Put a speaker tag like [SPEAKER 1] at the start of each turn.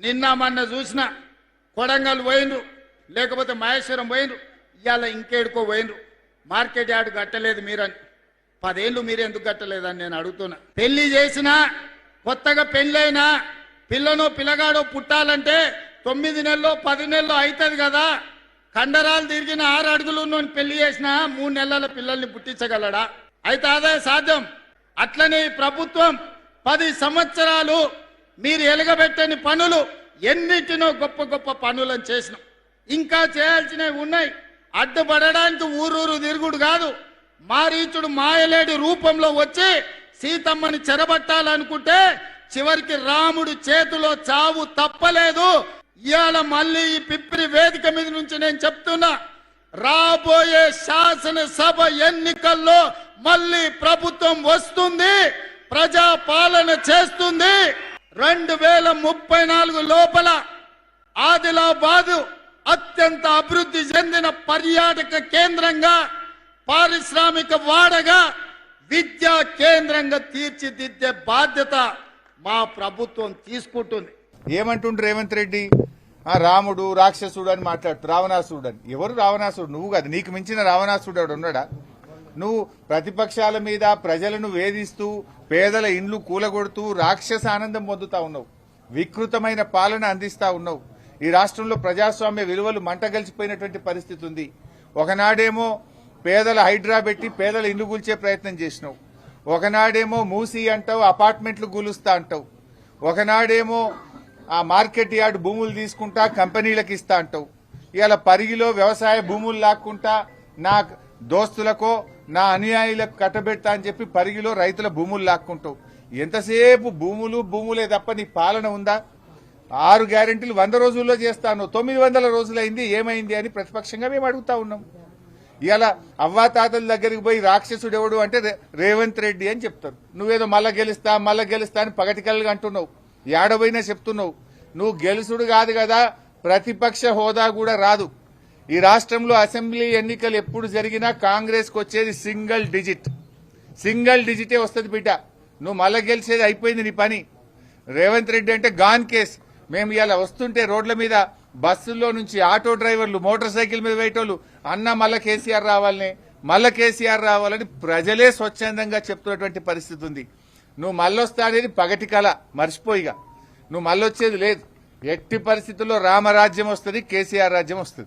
[SPEAKER 1] నిన్న మొన్న చూసిన కొడంగల్ పోయిండ్రు, లేకపోతే మహేశ్వరం పోయిండ్రు, ఇవాళ ఇంకేడుకో పోయిండ్రు. మార్కెట్ యార్డ్ కట్టలేదు మీరని. 10 ఏళ్ళు మీరు ఎందుకు కట్టలేదని నేను అడుగుతున్నా. పెళ్లి చేసినా, కొత్తగా పెళ్ళైనా పిల్లనో పిల్లగాడో పుట్టాలంటే 9 నెలల్లో 10 నెలల్లో అవుతుంది కదా. కండరాలు తిరిగిన 6 అడుగులు ఉన్నోని పెళ్లి చేసినా 3 నెలల పిల్లల్ని పుట్టించగలడా? అయితే అదే సాధ్యం. అట్లనే ఈ ప్రభుత్వం 10 సంవత్సరాలు మీరు ఎలగబెట్టని పనులు ఎన్నిటినో గొప్ప గొప్ప పనులను చేసినాం. ఇంకా చేయాల్సినవి ఉన్నాయి. అడ్డుపడడానికి ఊరూరు తిరుగుడు కాదు, మారీచుడు మాయలేడి రూపంలో వచ్చి సీతమ్మని చెరబట్టాలనుకుంటే చివరికి రాముడు చేతిలో చావు తప్పలేదు. ఇవాళ మళ్ళీ ఈ పిప్పిరి వేదిక మీద నుంచి నేను చెప్తున్నా, రాబోయే శాసనసభ ఎన్నికల్లో మళ్ళీ ప్రభుత్వం వస్తుంది, ప్రజా పాలన చేస్తుంది. 2034 లోపల ఆదిలాబాదు అత్యంత అభివృద్ధి చెందిన పర్యాటక కేంద్రంగా, పారిశ్రామిక వాడగా, విద్యా కేంద్రంగా తీర్చిదిద్దే బాధ్యత మా ప్రభుత్వం తీసుకుంటుంది.
[SPEAKER 2] ఏమంటుండ్రు రేవంత్ రెడ్డి? రాముడు రాక్షసుడు అని మాట్లాడుతూ రావణాసుడు అని. ఎవరు రావణాసుడు? నువ్వు కాదు. నీకు మించిన రావణాసుడు ఎవడు ఉన్నాడా? నువ్వు ప్రతిపక్షాల మీద ప్రజలను వేధిస్తూ పేదల ఇండ్లు కూలగొడుతూ రాక్షస ఆనందం పొందుతా ఉన్నావు. వికృతమైన పాలన అందిస్తా ఉన్నావు. ఈ రాష్ట్రంలో ప్రజాస్వామ్య విలువలు మంటగలిచిపోయినటువంటి పరిస్థితి ఉంది. ఒకనాడేమో పేదల హైడ్రా పెట్టి పేదల ఇండ్లు కూల్చే ప్రయత్నం చేసినావు. ఒకనాడేమో మూసి అంటావు, అపార్ట్మెంట్లు కూలుస్తా అంటావు. ఒకనాడేమో ఆ మార్కెట్ యార్డ్ భూములు తీసుకుంటా కంపెనీలకు ఇస్తా అంటావు. ఇవాళ పరిగిలో వ్యవసాయ భూములు లాక్కుంటా నా దోస్తులకో నా అనుయాయులకు కట్టబెడతా అని చెప్పి పరిగిలో రైతుల భూములు లాక్కుంటావు. ఎంతసేపు భూములే తప్ప నీ పాలన ఉందా? 6 గ్యారెంటీలు 100 రోజుల్లో చేస్తాను, 900 రోజులైంది, ఏమైంది అని ప్రతిపక్షంగా మేము అడుగుతా ఉన్నాం. ఇలా అవ్వాతాతల దగ్గరికి పోయి రాక్షసుడు ఎవడు అంటే రేవంత్ రెడ్డి అని చెప్తారు. నువ్వేదో మళ్ళా గెలుస్తా అని పగటికల్గా అంటున్నావు. ఏడబోయినా చెప్తున్నావు. నువ్వు గెలుసుడు కాదు కదా, ప్రతిపక్ష హోదా కూడా రాదు. ఈ రాష్ట్రంలో అసెంబ్లీ ఎన్నికలు ఎప్పుడు జరిగినా కాంగ్రెస్ కు వచ్చేది సింగిల్ డిజిటే వస్తుంది బిడ్డ. నువ్వు మళ్ళా గెలిచేది అయిపోయింది నీ పని. రేవంత్ రెడ్డి అంటే గాన్ కేస్. మేము ఇలా వస్తుంటే రోడ్ల మీద బస్సుల్లో నుంచి ఆటో డ్రైవర్లు, మోటార్ సైకిల్ మీద పోయేటోళ్ళు అన్న మళ్ళా కేసీఆర్ రావాలని ప్రజలే స్వచ్ఛందంగా చెప్తున్నటువంటి పరిస్థితి ఉంది. నువ్వు మళ్ళొస్తా అనేది పగటి కళ, మర్చిపోయిగా. నువ్వు మళ్ళొచ్చేది లేదు. ఎట్టి పరిస్థితుల్లో రామరాజ్యం వస్తుంది, కేసీఆర్ రాజ్యం వస్తుంది.